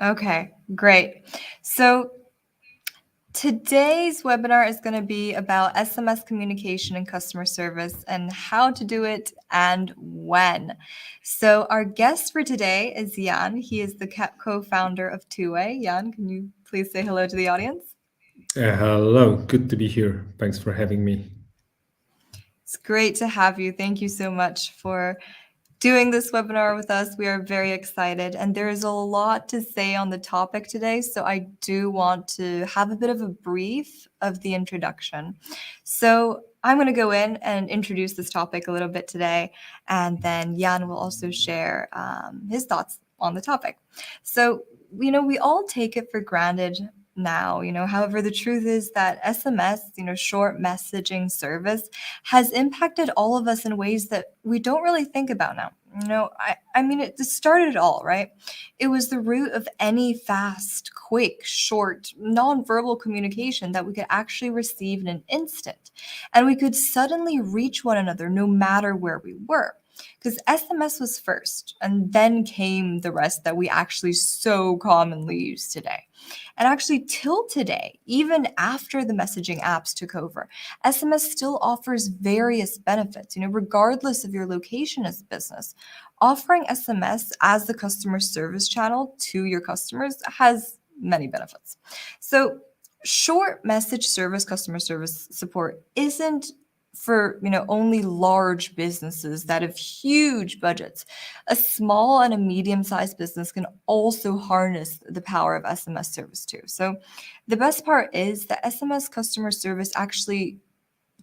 Okay, great. So today's webinar is going to be about SMS communication and customer service and how to do it and when. So our guest for today is Jan. He is the co-founder of TwoWay. Jan, can you please say hello to the audience? Hello, good to be here. Thanks for having me. It's great to have you. Thank you so much for doing this webinar with us. We are very excited, and there is a lot to say on the topic today, so I do want to have a bit of a brief of the introduction. So I'm going to go in and introduce this topic a little bit today, and then Jan will also share his thoughts on the topic. So, we all take it for granted now, however, the truth is that SMS, short messaging service, has impacted all of us in ways that we don't really think about now. I mean, it started it all, right? It was the root of any fast, quick, short, nonverbal communication that we could actually receive in an instant. And we could suddenly reach one another no matter where we were. Because SMS was first, and then came the rest that we actually so commonly use today. And actually, till today, even after the messaging apps took over, SMS still offers various benefits, regardless of your location as a business. Offering SMS as the customer service channel to your customers has many benefits. So, short message service customer service support isn't for only large businesses that have huge budgets. A small and a medium-sized business can also harness the power of SMS service too. So the best part is that SMS customer service actually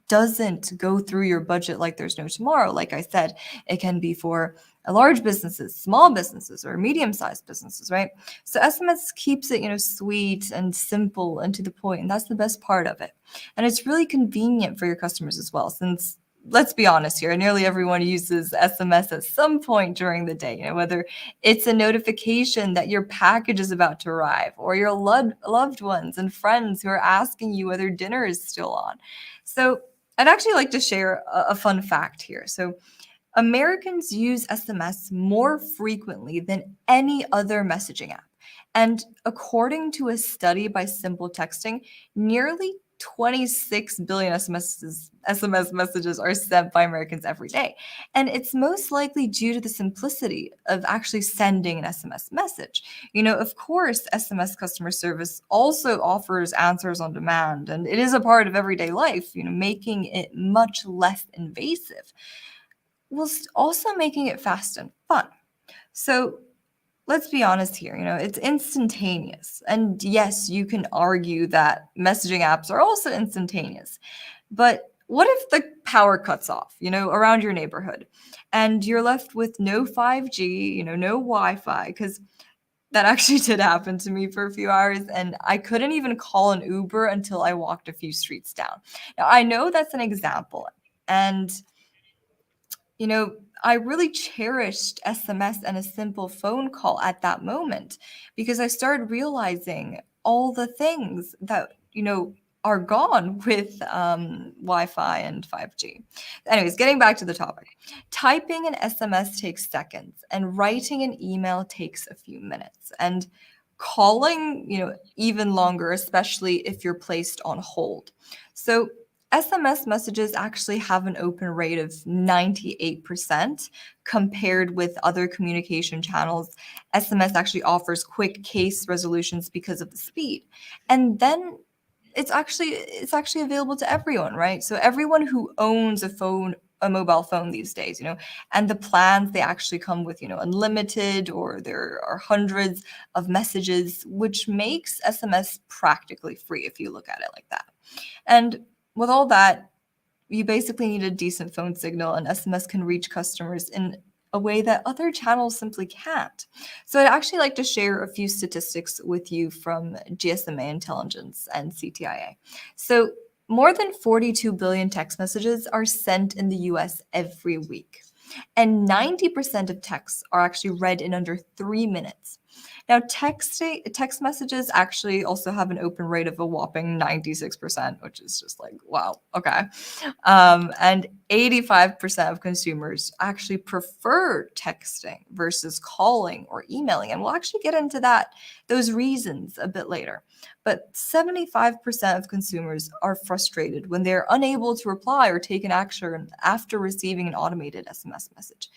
doesn't go through your budget like there's no tomorrow. Like I said, it can be for large businesses, small businesses, or medium-sized businesses, right? So SMS keeps it, sweet and simple and to the point, and that's the best part of it. And it's really convenient for your customers as well, since let's be honest here, nearly everyone uses SMS at some point during the day, whether it's a notification that your package is about to arrive or your loved ones and friends who are asking you whether dinner is still on. So I'd actually like to share a fun fact here. So Americans use SMS more frequently than any other messaging app. And according to a study by Simple Texting, nearly 26 billion SMS messages are sent by Americans every day. And it's most likely due to the simplicity of actually sending an SMS message. Of course, SMS customer service also offers answers on demand, and it is a part of everyday life, making it much less invasive, whilst also making it fast and fun. So let's be honest here, it's instantaneous. And yes, you can argue that messaging apps are also instantaneous. But what if the power cuts off, around your neighborhood and you're left with no 5G, no Wi-Fi? Because that actually did happen to me for a few hours, and I couldn't even call an Uber until I walked a few streets down. Now, I know that's an example, and I really cherished SMS and a simple phone call at that moment because I started realizing all the things that, are gone with Wi-Fi and 5G. Anyways, getting back to the topic. Typing an SMS takes seconds and writing an email takes a few minutes. And calling, even longer, especially if you're placed on hold. So SMS messages actually have an open rate of 98% compared with other communication channels. SMS actually offers quick case resolutions because of the speed. And then it's actually available to everyone, right? So everyone who owns a mobile phone these days, and the plans, they actually come with, unlimited, or there are hundreds of messages, which makes SMS practically free if you look at it like that. And with all that, you basically need a decent phone signal, and SMS can reach customers in a way that other channels simply can't. So I'd actually like to share a few statistics with you from GSMA Intelligence and CTIA. So more than 42 billion text messages are sent in the US every week. And 90% of texts are actually read in under 3 minutes. Now, text messages actually also have an open rate of a whopping 96%, which is just like, wow, okay. And 85% of consumers actually prefer texting versus calling or emailing. And we'll actually get into those reasons a bit later. But 75% of consumers are frustrated when they're unable to reply or take an action after receiving an automated SMS message.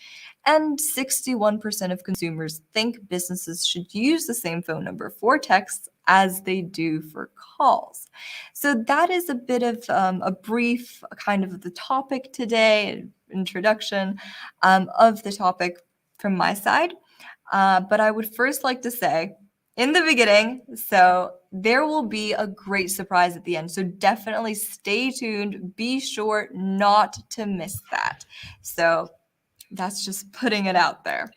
And 61% of consumers think businesses should use the same phone number for texts as they do for calls. So that is a bit of a brief kind of the topic today, introduction of the topic from my side. But I would first like to say, in the beginning, so there will be a great surprise at the end. So definitely stay tuned. Be sure not to miss that. So that's just putting it out there.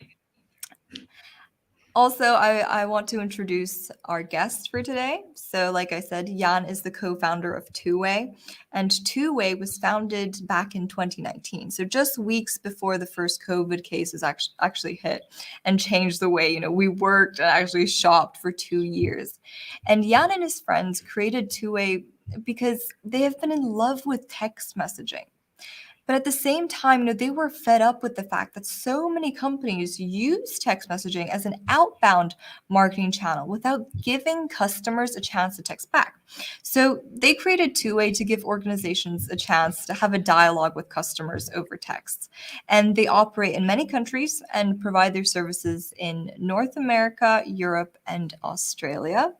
Also, I want to introduce our guest for today. So like I said, Jan is the co-founder of TwoWay, and TwoWay was founded back in 2019. So just weeks before the first COVID cases actually hit and changed the way, we worked and actually shopped for 2 years. And Jan and his friends created TwoWay because they have been in love with text messaging. But at the same time, they were fed up with the fact that so many companies use text messaging as an outbound marketing channel without giving customers a chance to text back. So they created TwoWay to give organizations a chance to have a dialogue with customers over texts. And they operate in many countries and provide their services in North America, Europe, and Australia.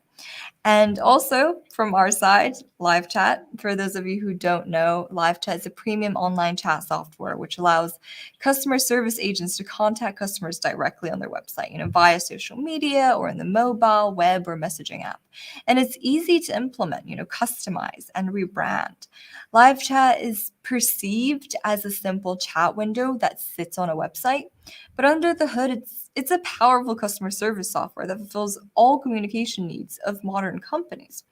And also from our side, live chat. For those of you who don't know, live chat is a premium online chat software which allows customer service agents to contact customers directly on their website, via social media or in the mobile, web, or messaging app. And it's easy to implement, customize and rebrand. Live chat is perceived as a simple chat window that sits on a website, but under the hood, it's a powerful customer service software that fulfills all communication needs of modern companies.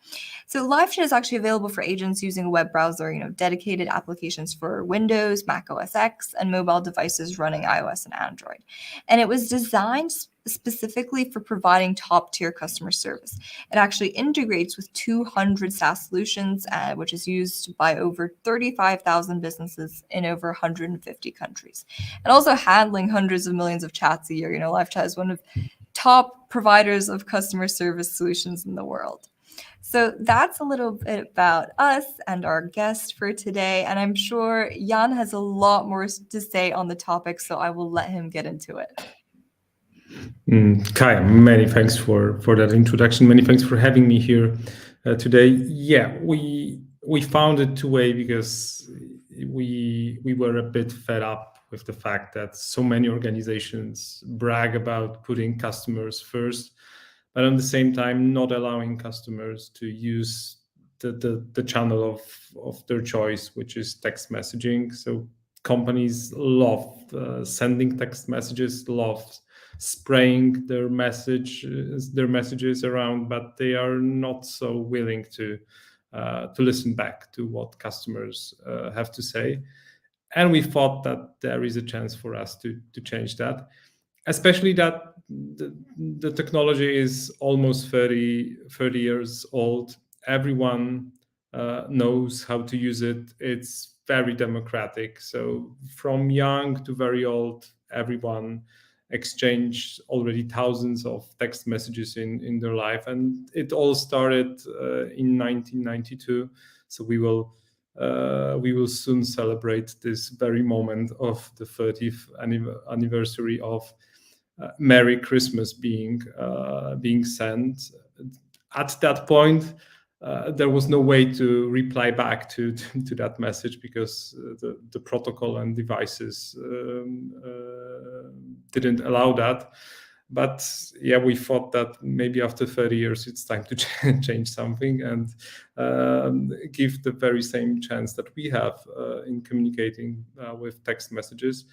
So LiveChat is actually available for agents using a web browser, dedicated applications for Windows, Mac OS X, and mobile devices running iOS and Android. And it was designed specifically for providing top-tier customer service. It actually integrates with 200 SaaS solutions, which is used by over 35,000 businesses in over 150 countries. And also handling hundreds of millions of chats a year. LiveChat is one of top providers of customer service solutions in the world. So that's a little bit about us and our guest for today. And I'm sure Jan has a lot more to say on the topic, so I will let him get into it. Kai, many thanks for that introduction. Many thanks for having me here today. Yeah, we founded TwoWay because we were a bit fed up with the fact that so many organizations brag about putting customers first, but at the same time not allowing customers to use the channel of their choice, which is text messaging. So companies love sending text messages, love spraying their messages around, but they are not so willing to listen back to what customers have to say. And we thought that there is a chance for us to change that, especially that the technology is almost 30 years old. Everyone knows how to use it. It's very democratic. So from young to very old, everyone exchanged already thousands of text messages in their life. And it all started in 1992. So we will soon celebrate this very moment of the 30th anniversary of Merry Christmas being sent. At that point, there was no way to reply back to that message because the protocol and devices didn't allow that. But yeah, we thought that maybe after 30 years, it's time to change something and give the very same chance that we have in communicating with text messages,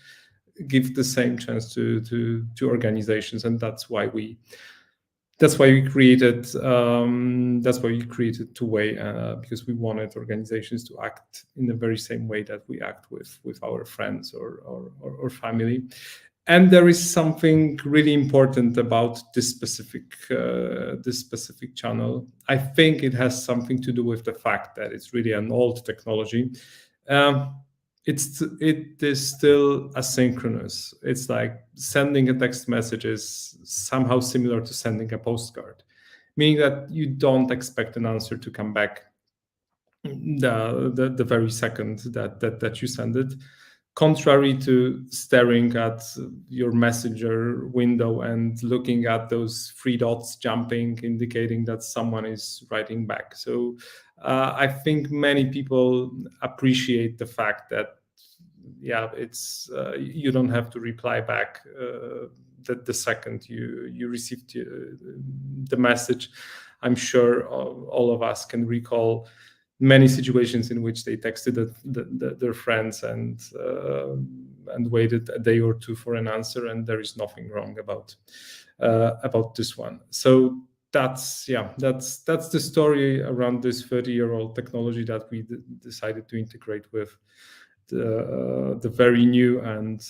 give the same chance to organizations, and that's why we created TwoWay, because we wanted organizations to act in the very same way that we act with our friends or family. And there is something really important about this specific channel. I think it has something to do with the fact that it's really an old technology. It is still asynchronous. It's like sending a text message is somehow similar to sending a postcard, meaning that you don't expect an answer to come back the very second that you send it, contrary to staring at your messenger window and looking at those three dots jumping, indicating that someone is writing back. So I think many people appreciate the fact that it's you don't have to reply back the second you received the message. I'm sure all of us can recall many situations in which they texted their friends and waited a day or two for an answer, and there is nothing wrong about this one. So that's the story around this 30-year-old technology that we decided to integrate with the very new and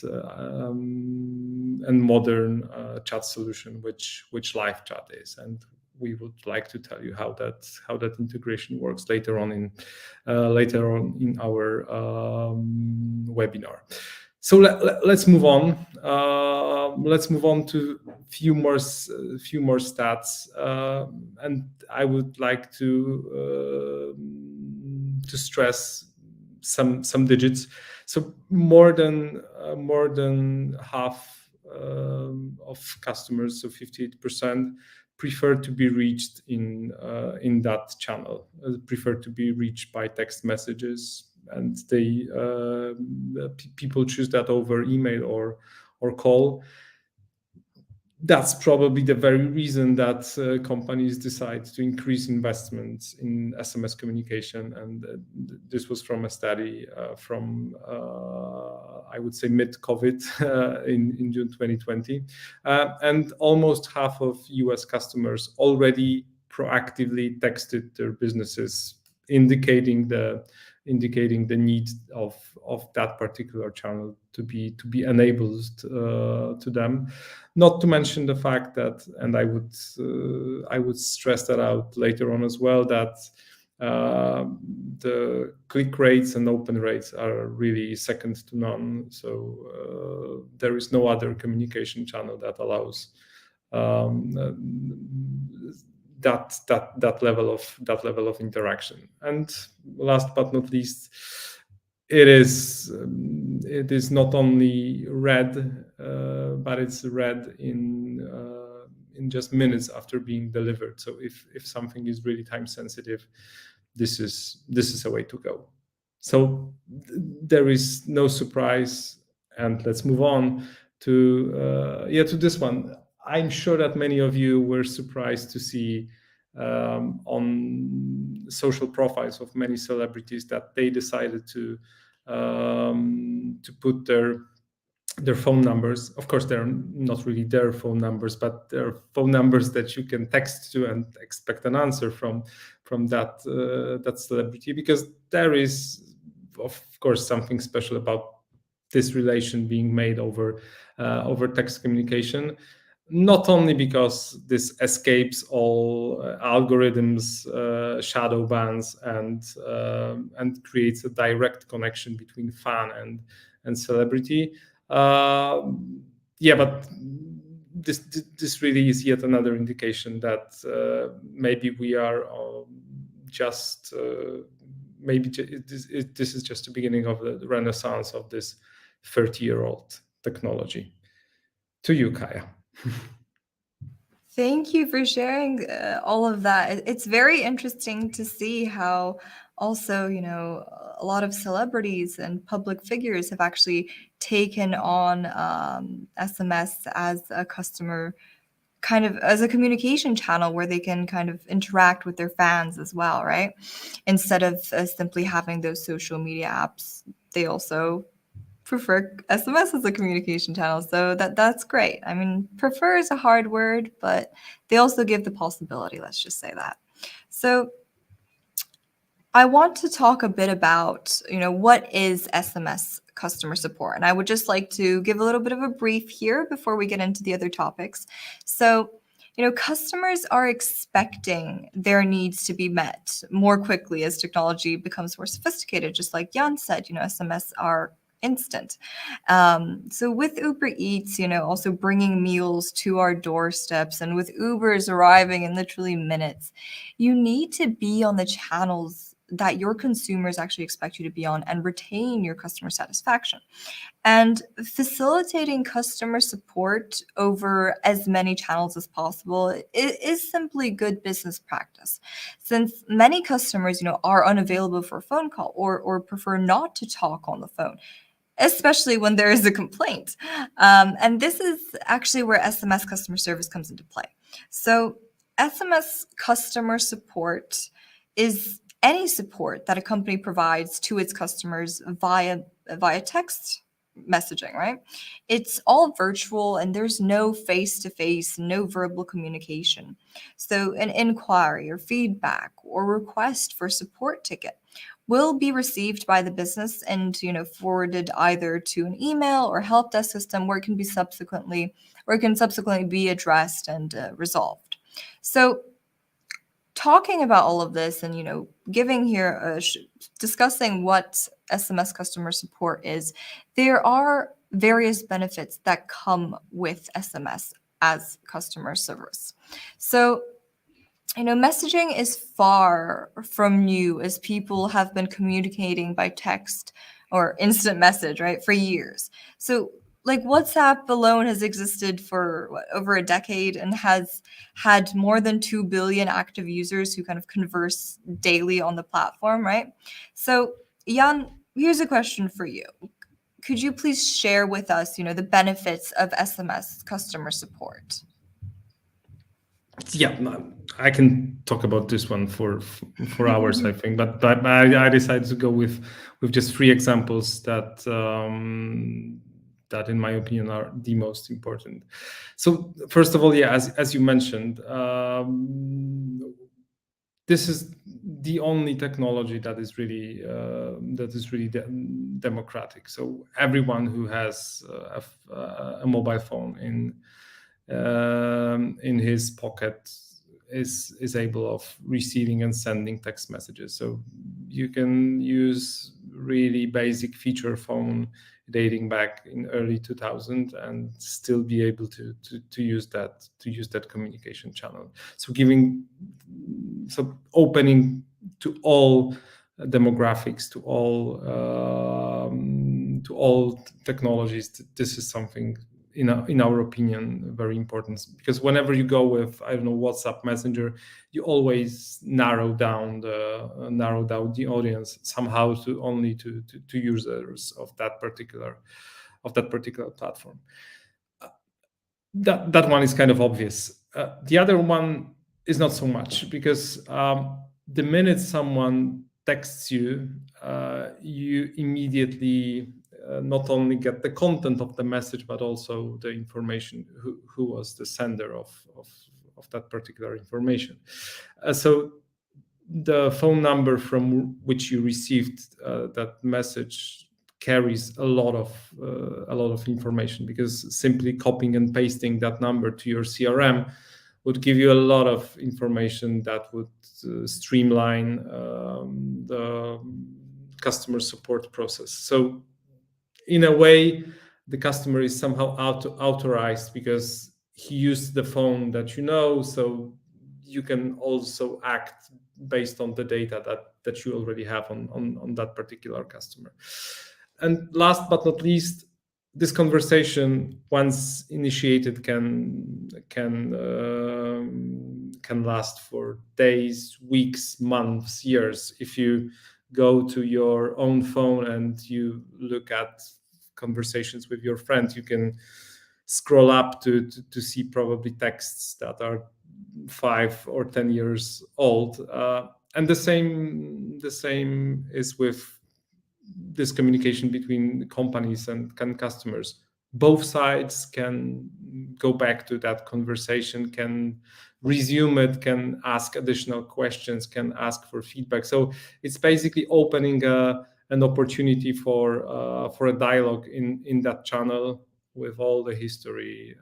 modern chat solution, which live chat is. And we would like to tell you how that integration works later on in our webinar. So let's move on. Let's move on to few more stats, and I would like to stress some digits. So more than half of customers, so 58%, prefer to be reached in that channel, prefer to be reached by text messages, and they people choose that over email or call. That's probably the very reason that companies decide to increase investments in SMS communication. And this was from a study from, I would say, mid-COVID in June 2020. And almost half of US customers already proactively texted their businesses, indicating the need of that particular channel to be enabled to them. Not to mention the fact that, and I would stress that out later on as well, that the click rates and open rates are really second to none. So there is no other communication channel that allows that level of interaction. And last but not least, it is not only read, but it's read in just minutes after being delivered. So if something is really time sensitive, this is a way to go. So there is no surprise, and let's move on to this one. I'm sure that many of you were surprised to see on social profiles of many celebrities that they decided to put their phone numbers. Of course, they're not really their phone numbers, but they're phone numbers that you can text to and expect an answer from that celebrity, because there is, of course, something special about this relation being made over text communication. Not only because this escapes all algorithms, shadow bans, and creates a direct connection between fan and celebrity. But this really is yet another indication that maybe we are just maybe this is just the beginning of the renaissance of this 30-year-old technology. To you, Kaya. Thank you for sharing all of that. It's very interesting to see how also, a lot of celebrities and public figures have actually taken on SMS as a customer, kind of as a communication channel where they can kind of interact with their fans as well, right? Instead of simply having those social media apps, they also prefer SMS as a communication channel. So that's great. I mean, prefer is a hard word, but they also give the possibility, let's just say that. So I want to talk a bit about, what is SMS customer support. And I would just like to give a little bit of a brief here before we get into the other topics. So, customers are expecting their needs to be met more quickly as technology becomes more sophisticated, just like Jan said, SMS are instant. So with Uber Eats, also bringing meals to our doorsteps, and with Ubers arriving in literally minutes, you need to be on the channels that your consumers actually expect you to be on and retain your customer satisfaction. And facilitating customer support over as many channels as possible is simply good business practice, since many customers, are unavailable for a phone call or prefer not to talk on the phone, especially when there is a complaint. And this is actually where SMS customer service comes into play. So SMS customer support is any support that a company provides to its customers via text messaging, right? It's all virtual and there's no face-to-face, no verbal communication. So an inquiry or feedback or request for support ticket will be received by the business and forwarded either to an email or help desk system where it can subsequently be addressed and resolved. So talking about all of this and giving here discussing what SMS customer support is, there are various benefits that come with SMS as customer service. So messaging is far from new, as people have been communicating by text or instant message, right, for years. So like WhatsApp alone has existed for over a decade and has had more than 2 billion active users who kind of converse daily on the platform, right? So Jan, here's a question for you. Could you please share with us, the benefits of SMS customer support? Yeah, I can talk about this one for hours, I think, but I decided to go with just 3 examples that in my opinion are the most important. So first of all, yeah, as you mentioned, this is the only technology that is really democratic. So everyone who has a mobile phone in his pocket is able of receiving and sending text messages. So you can use really basic feature phone dating back in early 2000 and still be able to use that communication channel. So opening to all demographics, to all technologies. This is something in our opinion very important, because whenever you go with WhatsApp Messenger, you always narrow down the audience somehow to only to users of that particular platform. That one is kind of obvious. The other one is not so much, because the minute someone texts you, you immediately not only get the content of the message, but also the information, who was the sender of that particular information. So the phone number from which you received that message carries a lot of information, because simply copying and pasting that number to your CRM would give you a lot of information that would streamline the customer support process. So in a way, the customer is somehow authorized because he used the phone that so you can also act based on the data that you already have on that particular customer. And last but not least, this conversation, once initiated, can last for days, weeks, months, years. If you go to your own phone and you look at conversations with your friends, you can scroll up to see probably texts that are 5 or 10 years old. And the same is with this communication between companies and customers. Both sides can go back to that conversation, can resume it, can ask additional questions, can ask for feedback. So it's basically opening a an opportunity for a dialogue in that channel with all the history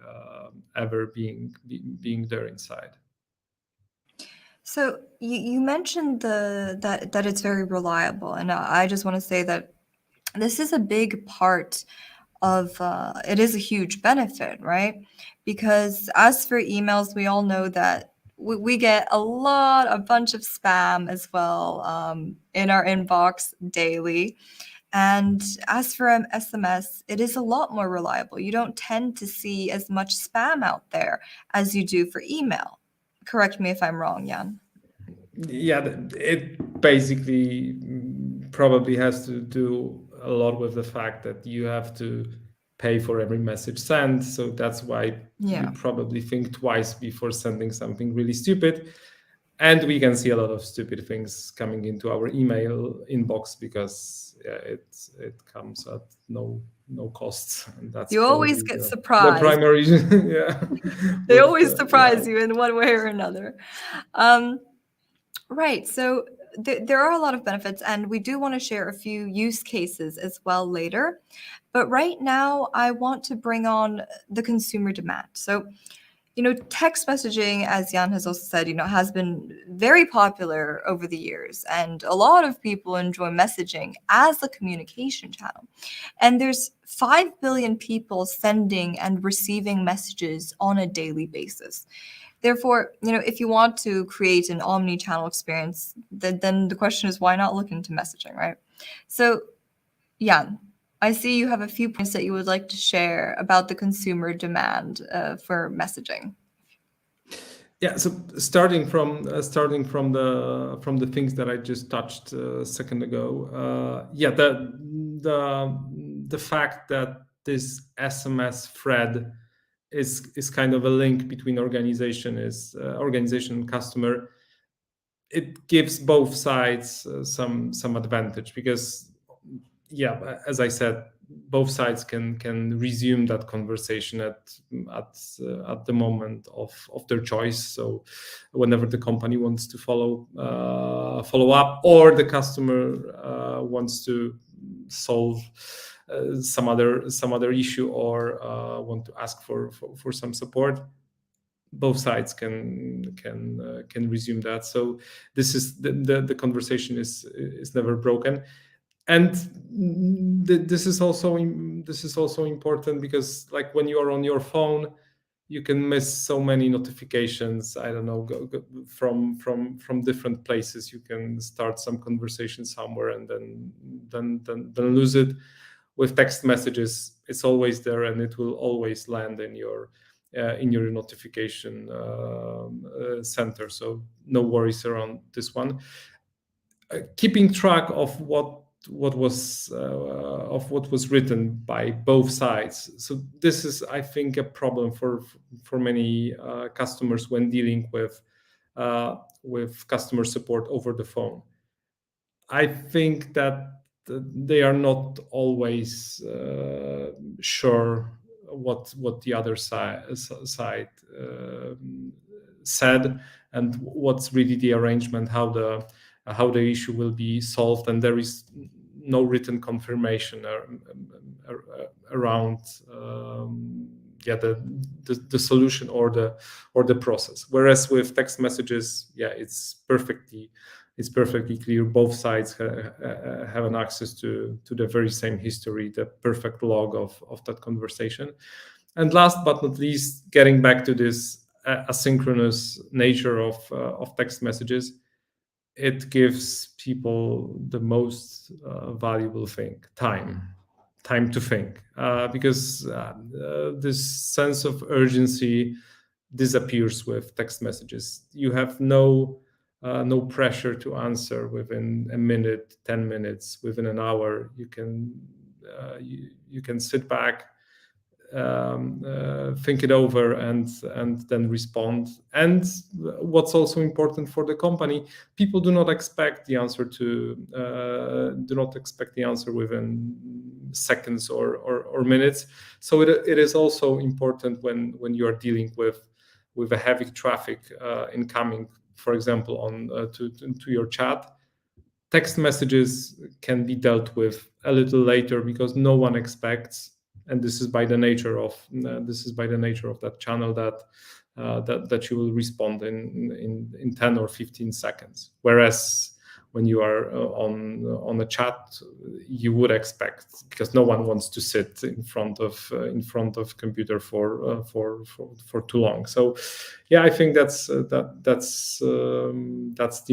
ever being there inside. So you mentioned that it's very reliable, and I just want to say that this is a big part of it is a huge benefit, right? Because as for emails, we all know that we get a bunch of spam as well in our inbox daily. And as for SMS, it is a lot more reliable. You don't tend to see as much spam out there as you do for email. Correct me if I'm wrong, Jan. Yeah, it basically probably has to do a lot with the fact that you have to pay for every message sent. So that's why you probably think twice before sending something really stupid. And we can see a lot of stupid things coming into our email inbox because it comes at no costs, and that's you always get the surprised. primary. Yeah, they always surprise you in one way or another. Right. So there are a lot of benefits, and we do want to share a few use cases as well later. But right now, I want to bring on the consumer demand. So, text messaging, as Jan has also said, has been very popular over the years, and a lot of people enjoy messaging as a communication channel. And there's 5 billion people sending and receiving messages on a daily basis. Therefore, if you want to create an omni-channel experience, then the question is, why not look into messaging, right? So, Jan, I see you have a few points that you would like to share about the consumer demand for messaging. Yeah, so starting from the things that I just touched a second ago, the fact that this SMS thread is kind of a link between organization and customer. It gives both sides some advantage because, as I said, both sides can resume that conversation at the moment of their choice. So whenever the company wants to follow up, or the customer wants to solve some other issue, or want to ask for some support, both sides can resume that. So this is the conversation is never broken. And this is also important because, like, when you are on your phone, you can miss so many notifications. I don't know, from different places. You can start some conversation somewhere and then lose it. With text messages, it's always there, and it will always land in your notification center. So no worries around this one. Keeping track of what was written by both sides. So this is, I think, a problem for many customers when dealing with customer support over the phone. I think that they are not always sure what the other side said, and what's really the arrangement, how the issue will be solved, and there is no written confirmation around the solution or the process. Whereas with text messages, it's perfectly clear. Both sides have an access to the very same history, the perfect log of that conversation. And last but not least, getting back to this asynchronous nature of text messages, it gives people the most valuable thing: time to think, because this sense of urgency disappears with text messages. You have no pressure to answer within a minute, 10 minutes, within an hour. You can sit back, think it over, and then respond. And what's also important for the company, people do not expect the answer within seconds or minutes. So it is also important when you are dealing with a heavy traffic incoming, for example, on to your chat. text messages can be dealt with a little later because no one expects, and this is by the nature of that channel, that you will respond in 10 or 15 seconds. Whereas when you are on a chat, you would expect, because no one wants to sit in front of computer for too long. So yeah, I think that's the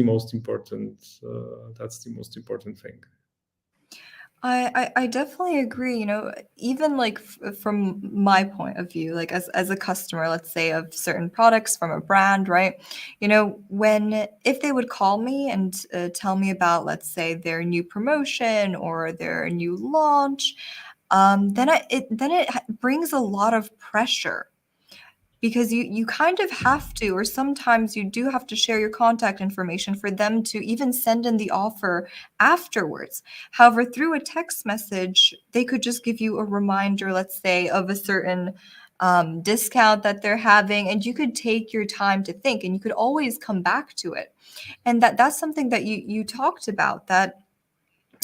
most important thing. I definitely agree. Even like from my point of view, like as a customer, let's say of certain products from a brand, right? If they would call me and tell me about, let's say, their new promotion or their new launch, then it brings a lot of pressure. Because you kind of have to, or sometimes you do have to share your contact information for them to even send in the offer afterwards. However, through a text message, they could just give you a reminder, let's say, of a certain discount that they're having, and you could take your time to think, and you could always come back to it. And that's something that you talked about, that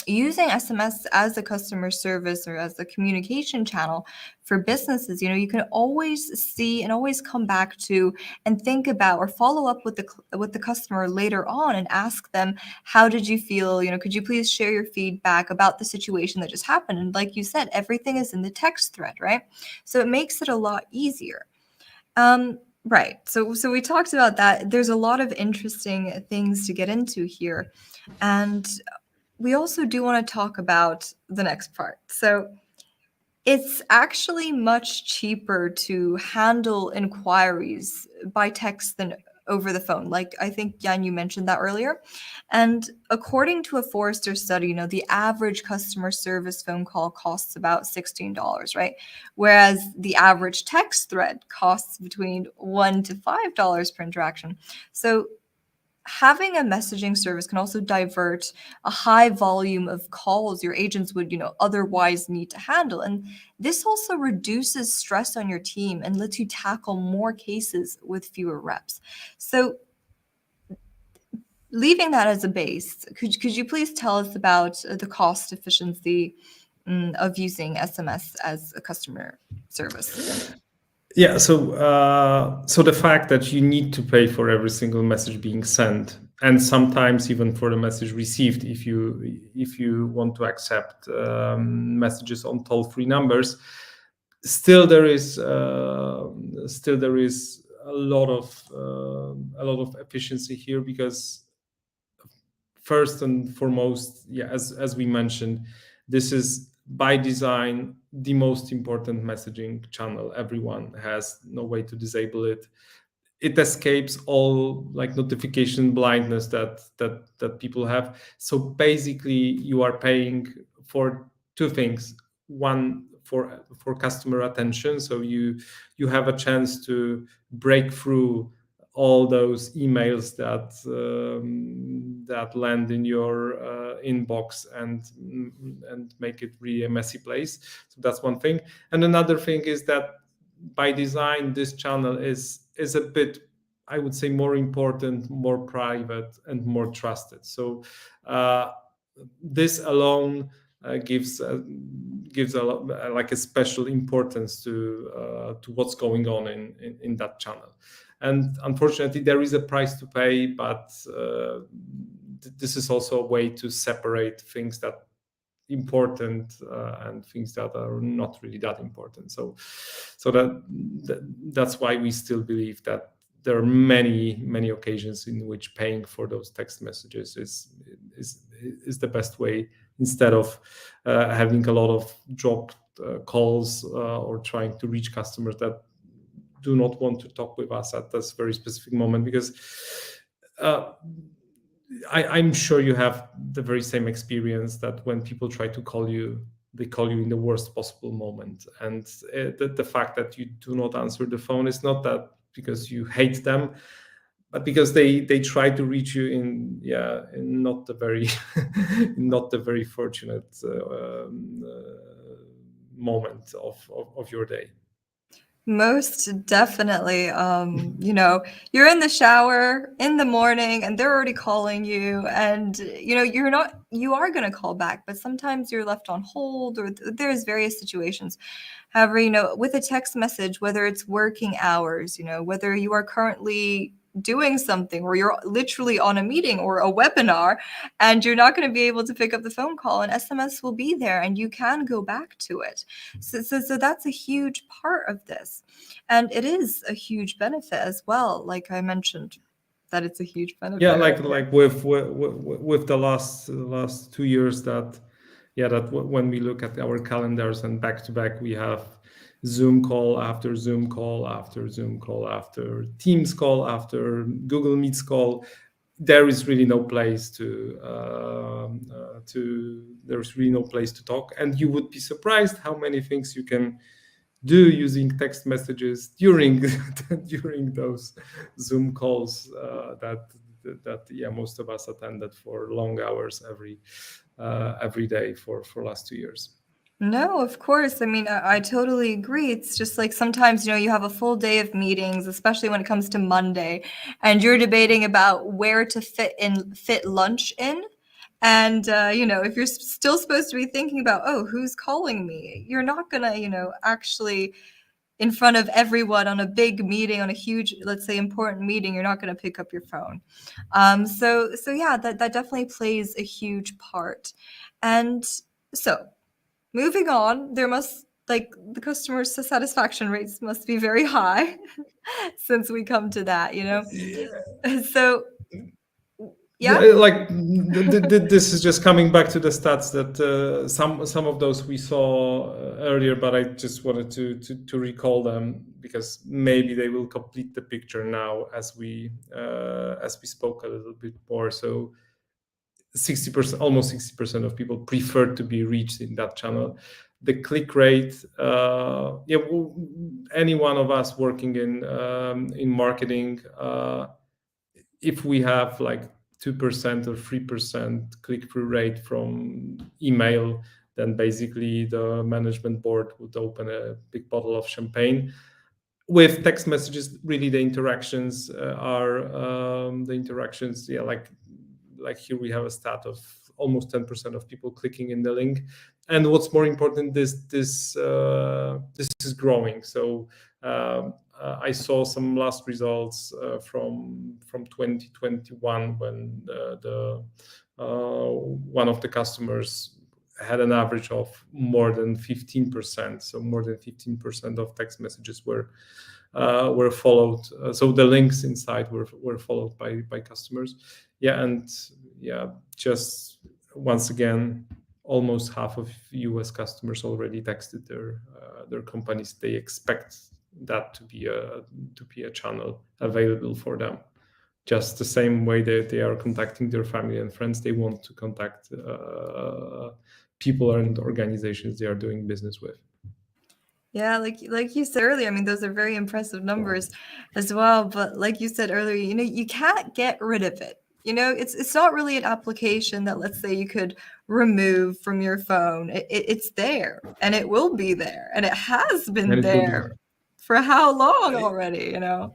using SMS as a customer service or as a communication channel for businesses, you can always see and always come back to and think about or follow up with the customer later on and ask them, how did you feel? Could you please share your feedback about the situation that just happened? And like you said, everything is in the text thread, right? So it makes it a lot easier. Right. So we talked about that. There's a lot of interesting things to get into here. And we also do want to talk about the next part. So it's actually much cheaper to handle inquiries by text than over the phone. Like I think, Jan, you mentioned that earlier. And according to a Forrester study, the average customer service phone call costs about $16, right? Whereas the average text thread costs between $1 to $5 per interaction. So having a messaging service can also divert a high volume of calls your agents would, otherwise need to handle. And this also reduces stress on your team and lets you tackle more cases with fewer reps. So leaving that as a base, could you please tell us about the cost efficiency of using SMS as a customer service? Yeah, so the fact that you need to pay for every single message being sent, and sometimes even for the message received, if you want to accept messages on toll-free numbers, still there is a lot of efficiency here, because first and foremost, yeah, as we mentioned, this is by design the most important messaging channel. Everyone has no way to disable it. It escapes all like notification blindness that people have. So basically, you are paying for two things. One, for customer attention, so you have a chance to break through all those emails that land in your inbox and make it really a messy place. So that's one thing. And another thing is that by design, this channel is a bit, I would say, more important, more private, and more trusted. So this alone gives a lot, like a special importance to what's going on in that channel. And unfortunately, there is a price to pay, but this is also a way to separate things that important and things that are not really that important. So that's why we still believe that there are many occasions in which paying for those text messages is the best way, instead of having a lot of dropped calls or trying to reach customers that do not want to talk with us at this very specific moment. Because I'm sure you have the very same experience, that when people try to call you, they call you in the worst possible moment. And the fact that you do not answer the phone is not that because you hate them, but because they try to reach you in not the very not the very fortunate moment of your day. Most definitely. You know, you're in the shower in the morning and they're already calling you, and you know, you are going to call back, but sometimes you're left on hold, or there's various situations. However, you know, with a text message, whether it's working hours, you know, whether you are currently doing something or you're literally on a meeting or a webinar and you're not going to be able to pick up the phone call, an SMS will be there and you can go back to it. So that's a huge part of this. And it is a huge benefit as well. Like I mentioned, that it's a huge benefit. Yeah, like with the last 2 years, that when we look at our calendars and back to back, we have Zoom call after Zoom call after Zoom call after Teams call after Google Meets call. There is really no place there's really no place to talk, and you would be surprised how many things you can do using text messages during during those Zoom calls that most of us attended for long hours every day for last 2 years. No, of course. I mean, I totally agree. It's just like sometimes, you know, you have a full day of meetings, especially when it comes to Monday, and you're debating about where to fit lunch in. And, you know, if you're still supposed to be thinking about, oh, who's calling me? You're not going to, you know, actually in front of everyone on a big meeting, on a huge, let's say, important meeting, you're not going to pick up your phone. So yeah, that definitely plays a huge part. And so moving on, there must, like, the customer satisfaction rates must be very high since we come to that, you know? So, yeah. Like this is just coming back to the stats that some of those we saw earlier, but I just wanted to recall them because maybe they will complete the picture now as we spoke a little bit more. So 60%, almost 60% of people prefer to be reached in that channel. The click rate, any one of us working in marketing, if we have like 2% or 3% click-through rate from email, then basically the management board would open a big bottle of champagne. With text messages, really the interactions like here we have a stat of almost 10% of people clicking in the link. And what's more important, this is growing. So I saw some last results from 2021 when one of the customers had an average of more than 15%. So more than 15% of text messages were followed. So the links inside were followed by customers. Just once again, almost half of US customers already texted their companies. They expect that to be a channel available for them. Just the same way that they are contacting their family and friends, they want to contact people and organizations they are doing business with. Yeah, like you said earlier, I mean, those are very impressive numbers as well. But like you said earlier, you know, you can't get rid of it. You know, it's not really an application that, let's say, you could remove from your phone. It's there, and it will be there, and it has been there for how long already? You know.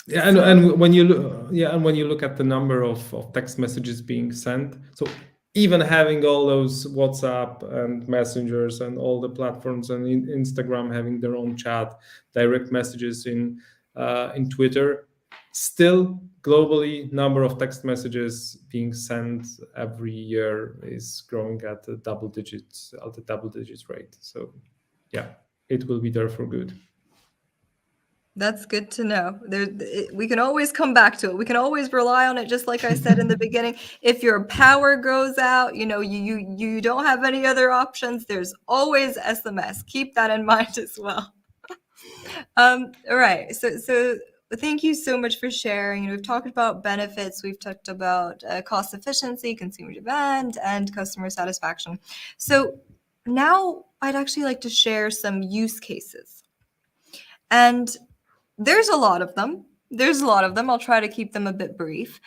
Yeah, and when you look at the number of text messages being sent, so even having all those WhatsApp and messengers and all the platforms and Instagram having their own chat, direct messages in Twitter, still globally number of text messages being sent every year is growing at a double digits rate. So yeah, it will be there for good. That's good to know. We can always come back to it. We can always rely on it, just like I said in the beginning. If your power goes out, you know, you don't have any other options, there's always SMS. Keep that in mind as well. All right. So thank you so much for sharing. You know, we've talked about benefits, we've talked about cost efficiency, consumer demand, and customer satisfaction. So now I'd actually like to share some use cases. And there's a lot of them. I'll try to keep them a bit brief.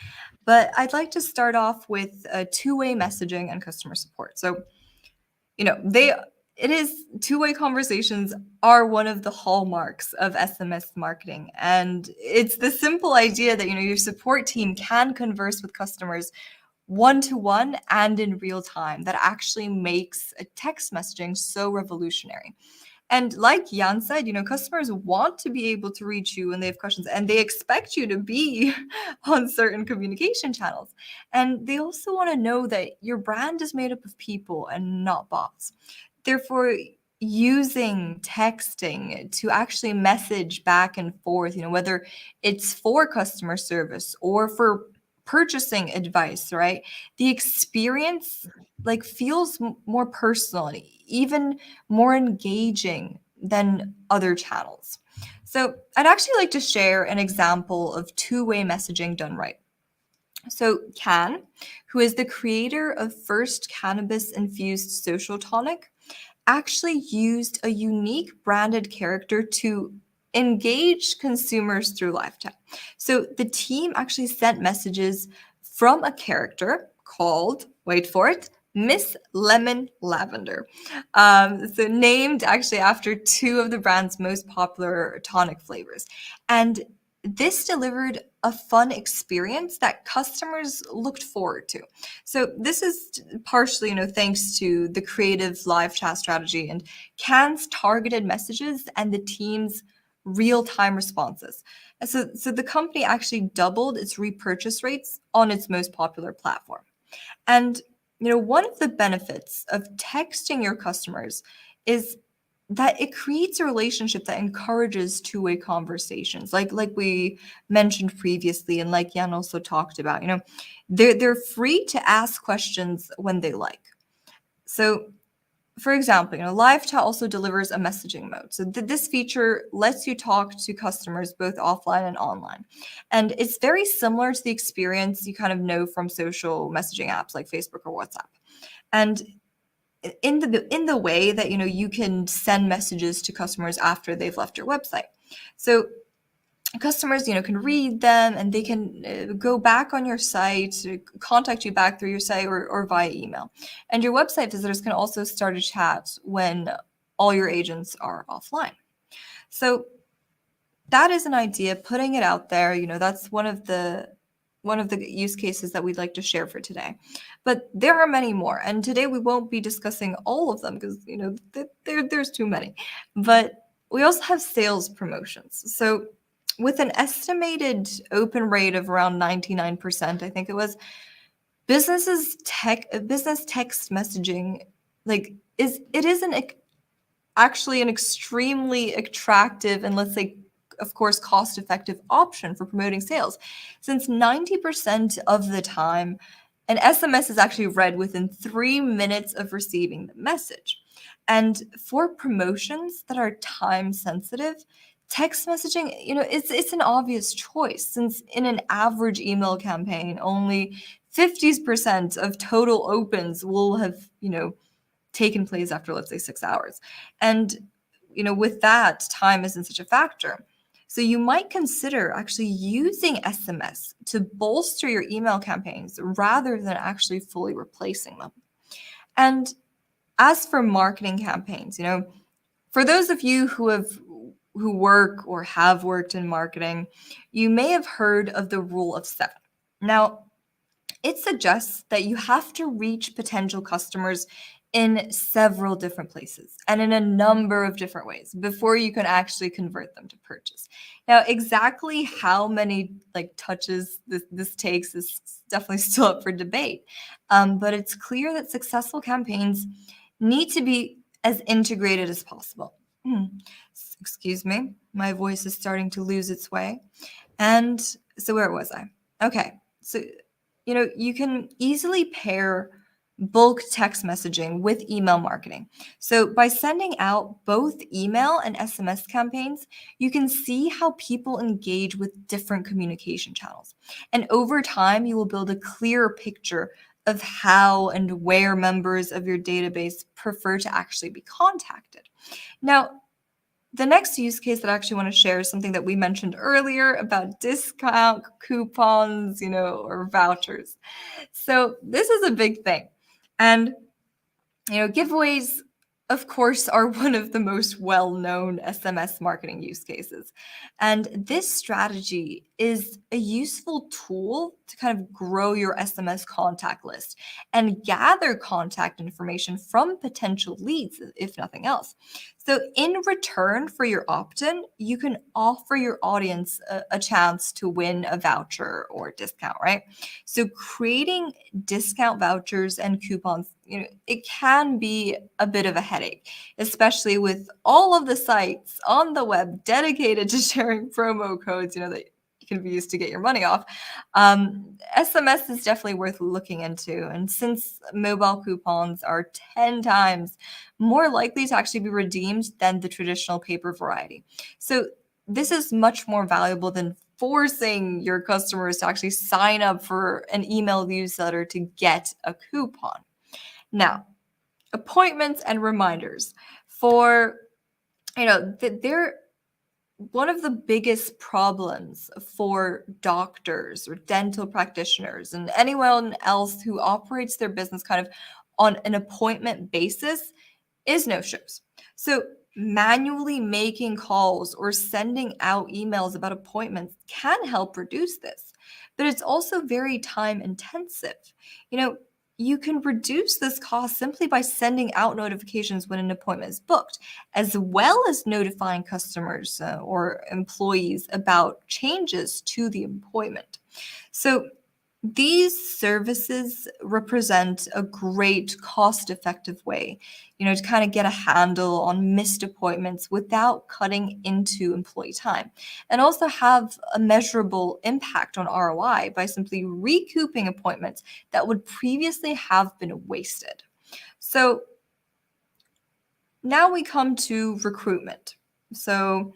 But I'd like to start off with two-way messaging and customer support. So, you know, two-way conversations are one of the hallmarks of SMS marketing. And it's the simple idea that, your support team can converse with customers one-to-one and in real time that actually makes a text messaging so revolutionary. And like Jan said, customers want to be able to reach you when they have questions, and they expect you to be on certain communication channels. And they also want to know that your brand is made up of people and not bots. Therefore, using texting to actually message back and forth, whether it's for customer service or for purchasing advice, right? The experience feels more personal and even more engaging than other channels. So I'd actually like to share an example of two-way messaging done right. So Can, who is the creator of first cannabis-infused social tonic, actually used a unique branded character to engage consumers through live chat. So the team actually sent messages from a character called, wait for it, Miss Lemon Lavender. So named actually after two of the brand's most popular tonic flavors. And this delivered a fun experience that customers looked forward to. So this is partially, thanks to the creative live chat strategy and Can's targeted messages and the team's real-time responses. So the company actually doubled its repurchase rates on its most popular platform. And one of the benefits of texting your customers is that it creates a relationship that encourages two-way conversations, like we mentioned previously, and like Jan also talked about. They're free to ask questions when they like. So, for example, live chat also delivers a messaging mode. So this feature lets you talk to customers both offline and online, and it's very similar to the experience you kind of know from social messaging apps like Facebook or WhatsApp. And in the way that you can send messages to customers after they've left your website. So customers can read them, and they can go back on your site, contact you back through your site or via email. And your website visitors can also start a chat when all your agents are offline. So that is an idea, putting it out there. That's one of the use cases that we'd like to share for today. But there are many more, and today we won't be discussing all of them because there's too many. But we also have sales promotions. So with an estimated open rate of around 99%, I think it was, business text messaging actually an extremely attractive and, let's say, of course, cost-effective option for promoting sales, since 90% of the time, an SMS is actually read within 3 minutes of receiving the message. And for promotions that are time-sensitive, text messaging, it's an obvious choice, since in an average email campaign, only 50% of total opens will have, taken place after, let's say, 6 hours. And, with that, time isn't such a factor. So you might consider actually using SMS to bolster your email campaigns rather than actually fully replacing them. And as for marketing campaigns, for those of you who work or have worked in marketing, you may have heard of the rule of 7. Now, it suggests that you have to reach potential customers in several different places and in a number of different ways before you can actually convert them to purchase. Now, exactly how many touches this takes is definitely still up for debate, but it's clear that successful campaigns need to be as integrated as possible. Excuse me, my voice is starting to lose its way. And so where was I? Okay, so you can easily pair bulk text messaging with email marketing. So by sending out both email and SMS campaigns, you can see how people engage with different communication channels. And over time, you will build a clearer picture of how and where members of your database prefer to actually be contacted. Now, the next use case that I actually want to share is something that we mentioned earlier about discount coupons, or vouchers. So this is a big thing. And, giveaways, of course, are one of the most well-known SMS marketing use cases. And this strategy is a useful tool to kind of grow your SMS contact list and gather contact information from potential leads, if nothing else. So, in return for your opt-in, you can offer your audience a chance to win a voucher or discount, right? So, creating discount vouchers and coupons, it can be a bit of a headache, especially with all of the sites on the web dedicated to sharing promo codes, that can be used to get your money off. SMS is definitely worth looking into. And since mobile coupons are 10 times more likely to actually be redeemed than the traditional paper variety. So this is much more valuable than forcing your customers to actually sign up for an email newsletter to get a coupon. Now, appointments and reminders for, they're one of the biggest problems for doctors or dental practitioners and anyone else who operates their business kind of on an appointment basis is no-shows. So manually making calls or sending out emails about appointments can help reduce this, but it's also very time intensive. You can reduce this cost simply by sending out notifications when an appointment is booked, as well as notifying customers or employees about changes to the appointment. So these services represent a great cost-effective way, to kind of get a handle on missed appointments without cutting into employee time, and also have a measurable impact on ROI by simply recouping appointments that would previously have been wasted. So now we come to recruitment. So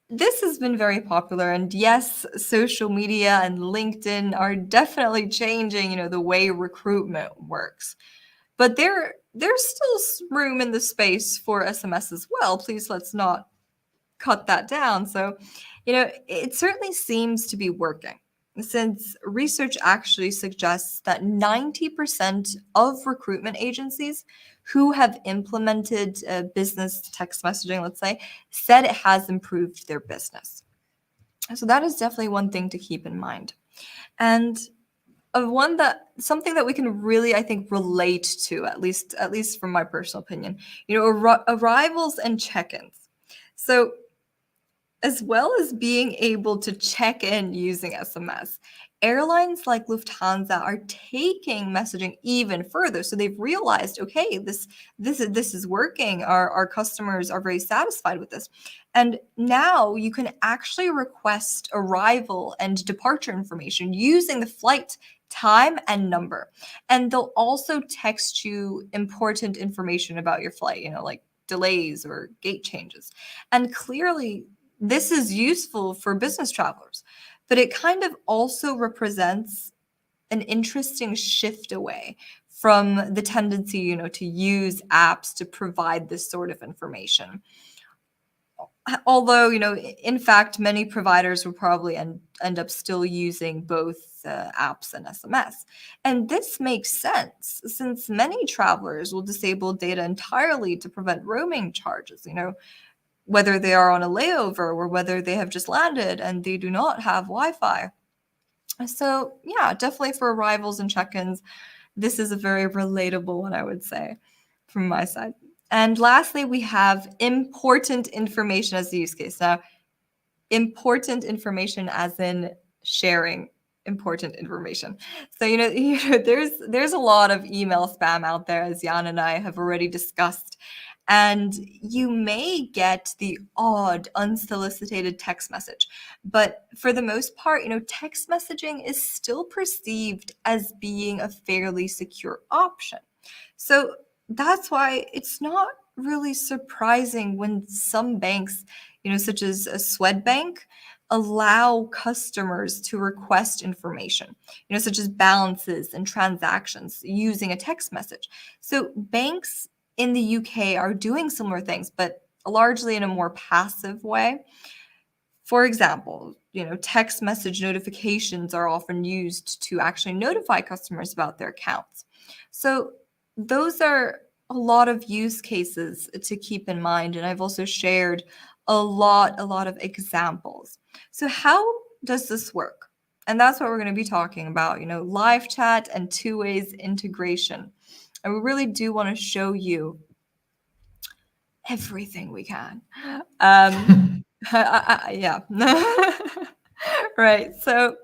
this has been very popular, and yes, social media and LinkedIn are definitely changing, the way recruitment works. But there's still room in the space for SMS as well. Please let's not cut that down. So, it certainly seems to be working, since research actually suggests that 90% of recruitment agencies who have implemented business text messaging, let's say, said it has improved their business. So that is definitely one thing to keep in mind. And something that we can really, I think, relate to, at least from my personal opinion, arrivals and check-ins. So as well as being able to check in using SMS, airlines like Lufthansa are taking messaging even further. So they've realized, okay, this is working. Our customers are very satisfied with this. And now you can actually request arrival and departure information using the flight time and number. And they'll also text you important information about your flight, like delays or gate changes. And clearly, this is useful for business travelers, but it kind of also represents an interesting shift away from the tendency, to use apps to provide this sort of information. Although, in fact, many providers will probably end up still using both apps and SMS. And this makes sense, since many travelers will disable data entirely to prevent roaming charges, whether they are on a layover or whether they have just landed and they do not have Wi-Fi. So yeah, definitely for arrivals and check-ins, this is a very relatable one, I would say, from my side. And lastly, we have important information as the use case. Now, important information as in sharing important information. So, there's a lot of email spam out there, as Jan and I have already discussed. And you may get the odd unsolicited text message. But for the most part, text messaging is still perceived as being a fairly secure option. So that's why it's not really surprising when some banks, such as a Swedbank, allow customers to request information, such as balances and transactions using a text message. So banks in the UK are doing similar things, but largely in a more passive way. For example, text message notifications are often used to actually notify customers about their accounts. So those are a lot of use cases to keep in mind, and I've also shared a lot of examples. So how does this work? And that's what we're going to be talking about, live chat and TwoWay's integration. And we really do want to show you everything we can. Yeah. Right. So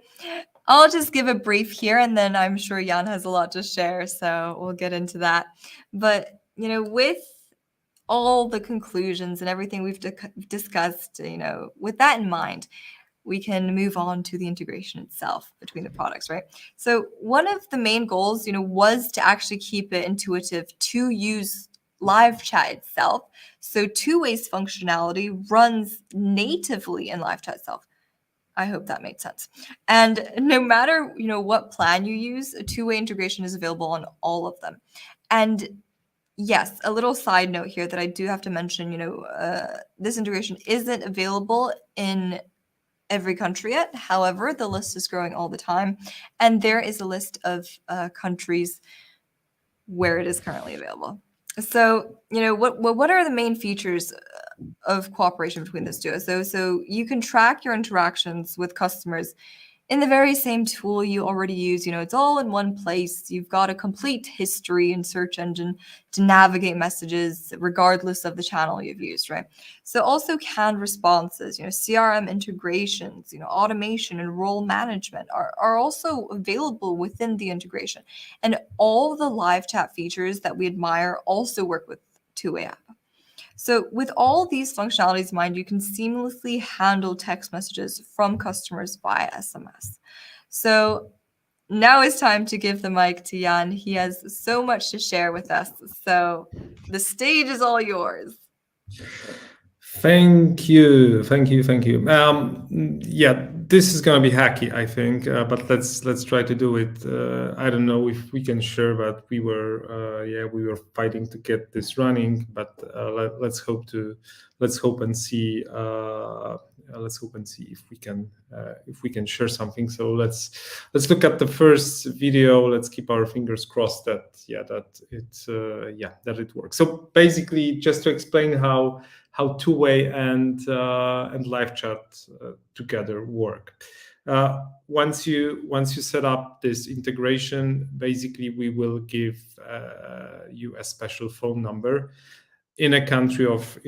I'll just give a brief here, and then I'm sure Jan has a lot to share, so we'll get into that. But, with all the conclusions and everything we've discussed, with that in mind, we can move on to the integration itself between the products, right? So one of the main goals, was to actually keep it intuitive to use live chat itself. So TwoWay's functionality runs natively in live chat itself. I hope that made sense. And no matter, what plan you use, a TwoWay integration is available on all of them. And yes, a little side note here that I do have to mention, this integration isn't available in every country yet. However, the list is growing all the time. And there is a list of countries where it is currently available. So, what are the main features of cooperation between those two? So you can track your interactions with customers in the very same tool you already use. It's all in one place. You've got a complete history and search engine to navigate messages regardless of the channel you've used, right? So also canned responses, CRM integrations, automation and role management are also available within the integration. And all the live chat features that we admire also work with TwoWay app. So with all these functionalities in mind, you can seamlessly handle text messages from customers via SMS. So now it's time to give the mic to Jan. He has so much to share with us. So the stage is all yours. Thank you. Yeah, this is gonna be hacky, I think, but let's try to do it. I don't know if we can share, but we were fighting to get this running. But let's hope and see. Let's hope and see if we can share something. So let's look at the first video. Let's keep our fingers crossed that it works. So basically, just to explain how TwoWay and live chat together work. Once you set up this integration, basically we will give you a special phone number in a country of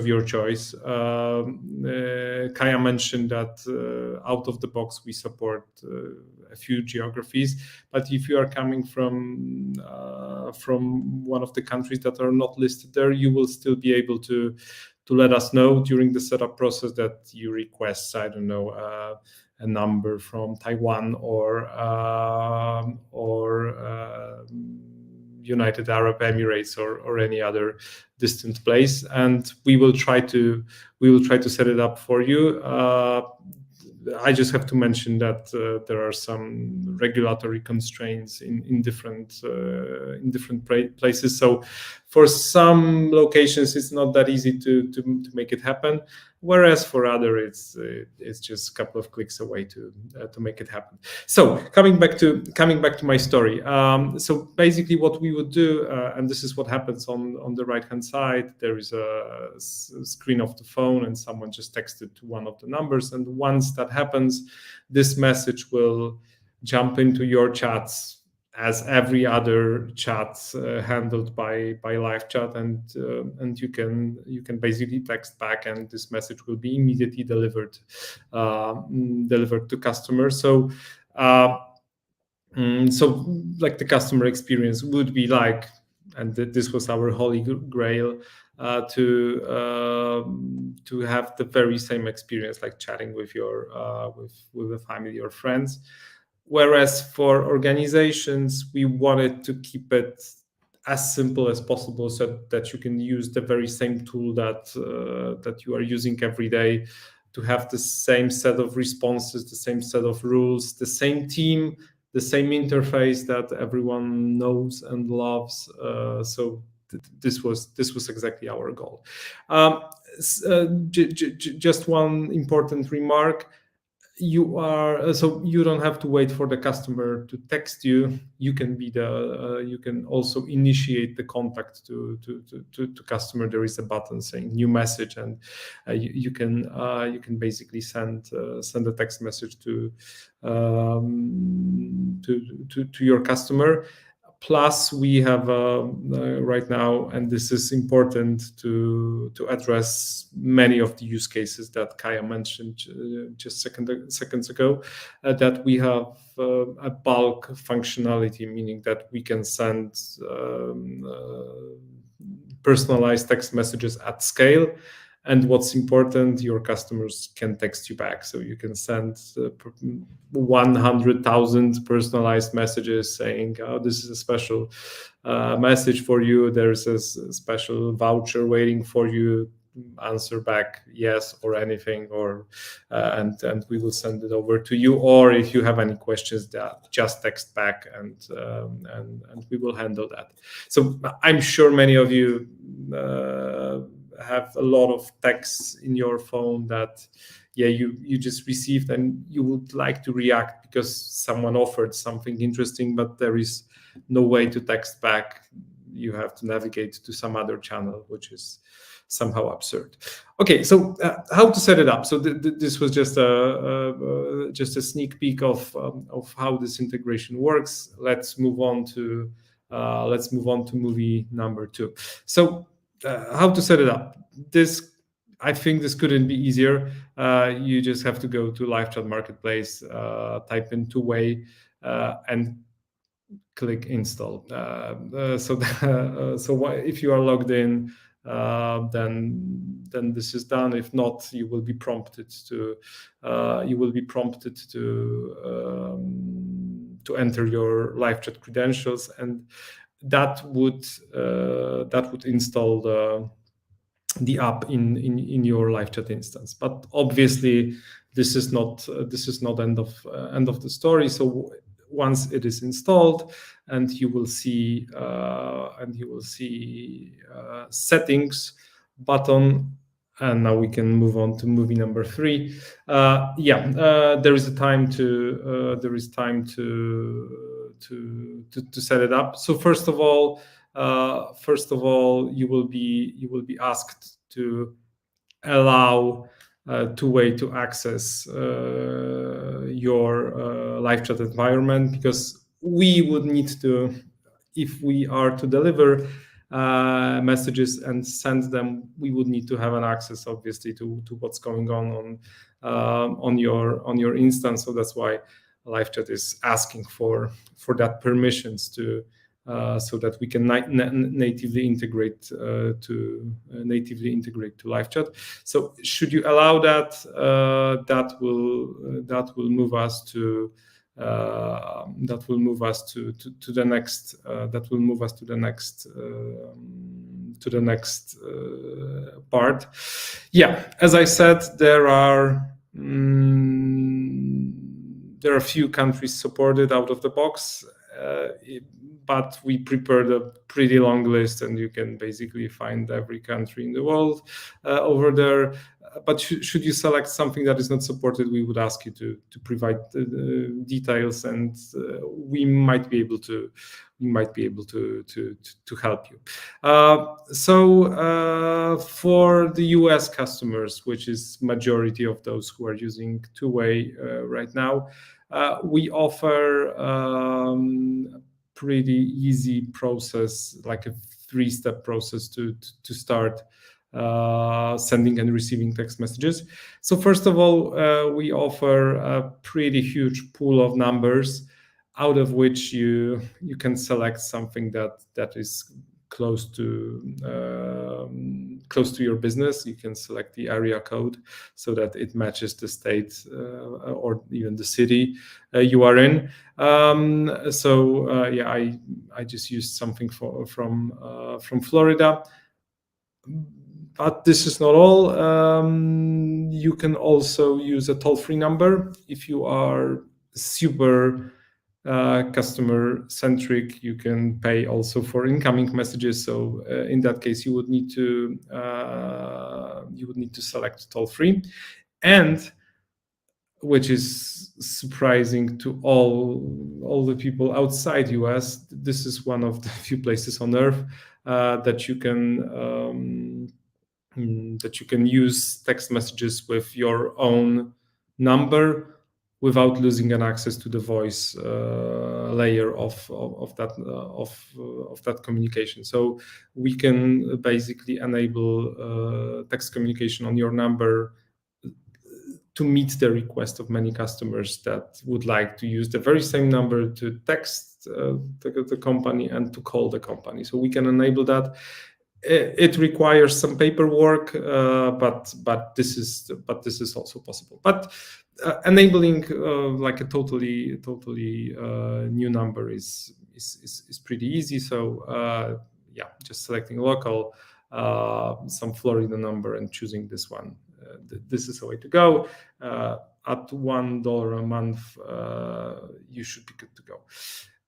your choice. Kaya mentioned that out of the box we support a few geographies, but if you are coming from one of the countries that are not listed there, you will still be able to let us know during the setup process that you request, I don't know, a number from Taiwan or United Arab Emirates or any other distant place, and we will try to set it up for you. I just have to mention that there are some regulatory constraints in different places. So for some locations, it's not that easy to make it happen. Whereas for other, it's just a couple of clicks away to make it happen. So coming back to my story. So basically, what we would do, and this is what happens on the right hand side. There is a screen of the phone, and someone just texted to one of the numbers. And once that happens, this message will jump into your chats as every other chat handled by live chat, and you can basically text back, and this message will be immediately delivered to customers. So like the customer experience would be like, and this was our holy grail, to have the very same experience like chatting with your with a family or friends. Whereas for organizations, we wanted to keep it as simple as possible, so that you can use the very same tool that you are using every day, to have the same set of responses, the same set of rules, the same team, the same interface that everyone knows and loves. So this was exactly our goal. Just one important remark. you are so you don't have to wait for the customer to text you. You can be the you can also initiate the contact to customer. There is a button saying new message, and you can basically send a text message to your customer. Plus, we have right now, and this is important to address many of the use cases that Kaya mentioned just seconds ago, that we have a bulk functionality, meaning that we can send personalized text messages at scale. And what's important, your customers can text you back. So you can send 100,000 personalized messages saying, oh, this is a special message for you. There's a special voucher waiting for you. Answer back yes or anything, or and we will send it over to you. Or if you have any questions, that just text back, and we will handle that. So I'm sure many of you have a lot of texts in your phone that you just received, and you would like to react because someone offered something interesting, but there is no way to text back. You have to navigate to some other channel, which is somehow absurd. Okay, so how to set it up? So this was just a sneak peek of how this integration works. Let's move on to movie number 2. So how to set it up? I think this couldn't be easier. You just have to go to LiveChat Marketplace, type in TwoWay, and click install. So if you are logged in, then this is done. If not, you will be prompted to enter your LiveChat credentials, and that would install the app in your LiveChat instance. But obviously, this is not end of the story. So once it is installed, and you will see settings button, and now we can move on to movie number 3. There is time to set it up. So first of all, you will be asked to allow TwoWay to access your LiveChat environment, because we would need to, if we are to deliver messages and send them, we would need to have an access, obviously, to what's going on your instance. So that's why LiveChat is asking for that permissions to so that we can natively integrate to LiveChat. So should you allow that, that will move us to the next part. As I said, there are a few countries supported out of the box, but we prepared a pretty long list, and you can basically find every country in the world over there. But should you select something that is not supported, we would ask you to provide details, and we might be able to help you. So for the US customers, which is majority of those who are using TwoWay right now, we offer pretty easy process, like a 3-step process to start sending and receiving text messages. So first of all, we offer a pretty huge pool of numbers, out of which you can select something that is close to your business. You can select the area code so that it matches the state or even the city you are in. I just used something from Florida. But this is not all. You can also use a toll-free number. If you are super customer centric, you can pay also for incoming messages. So in that case, you would need to select toll-free. And which is surprising to all the people outside US. This is one of the few places on earth that you can use text messages with your own number without losing an access to the voice layer of that communication. So we can basically enable text communication on your number to meet the request of many customers that would like to use the very same number to text the company and to call the company. So we can enable that. It requires some paperwork, but this is also possible. But enabling like a totally new number is pretty easy. So yeah, just selecting local, some Florida number, and choosing this one. This is the way to go. At $1 a month, you should be good to go.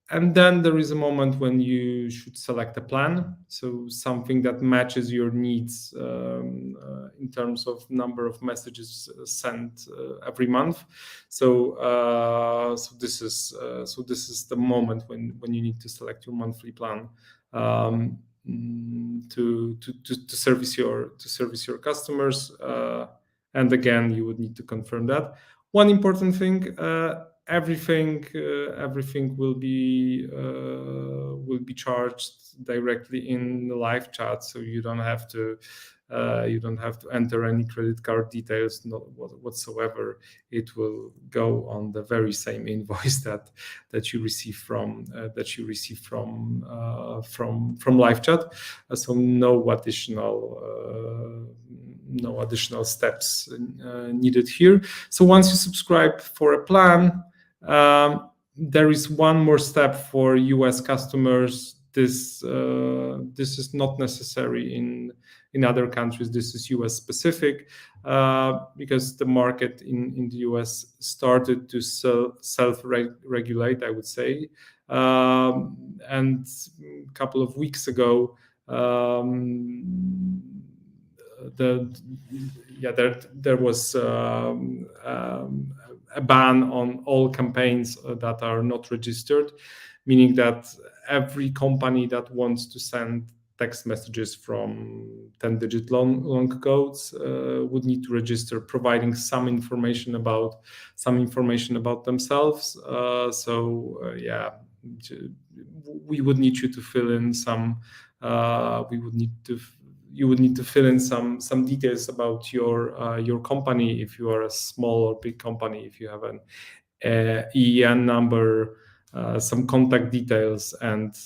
And then there is a moment when you should select a plan, so something that matches your needs in terms of number of messages sent every month. So this is the moment when you need to select your monthly plan to service your customers. And again, you would need to confirm that. One important thing. Everything will be charged directly in the live chat, so you don't have to enter any credit card details whatsoever. It will go on the very same invoice that you receive from live chat. So no additional steps needed here. So once you subscribe for a plan, there is one more step for US customers. This is not necessary in other countries. This is US specific because the market in the US started to self-regulate, I would say. And a couple of weeks ago, there was a ban on all campaigns that are not registered, meaning that every company that wants to send text messages from 10-digit long codes would need to register, providing some information about themselves. We would need you to fill in some. You would need to fill in some details about your company, if you are a small or big company, if you have an EIN number, some contact details, and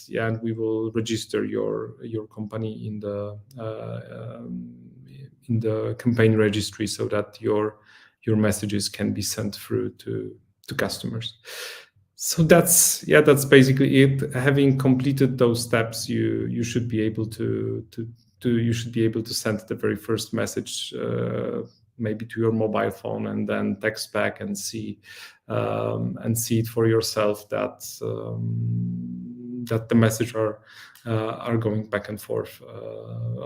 we will register your company in the campaign registry so that your messages can be sent through to customers. So that's basically it. Having completed those steps, you should be able to send the very first message, maybe to your mobile phone, and then text back and see it for yourself that the message are going back and forth,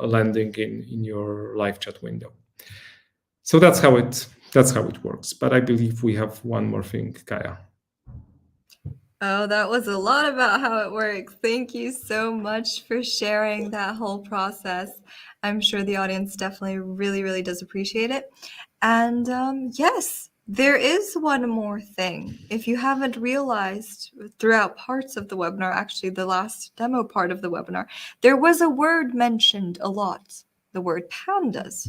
landing in your live chat window. So that's how it works. But I believe we have one more thing, Kaya. Oh, that was a lot about how it works. Thank you so much for sharing that whole process. I'm sure the audience definitely really, really does appreciate it. And yes, there is one more thing. If you haven't realized throughout parts of the webinar, actually the last demo part of the webinar, there was a word mentioned a lot, the word pandas.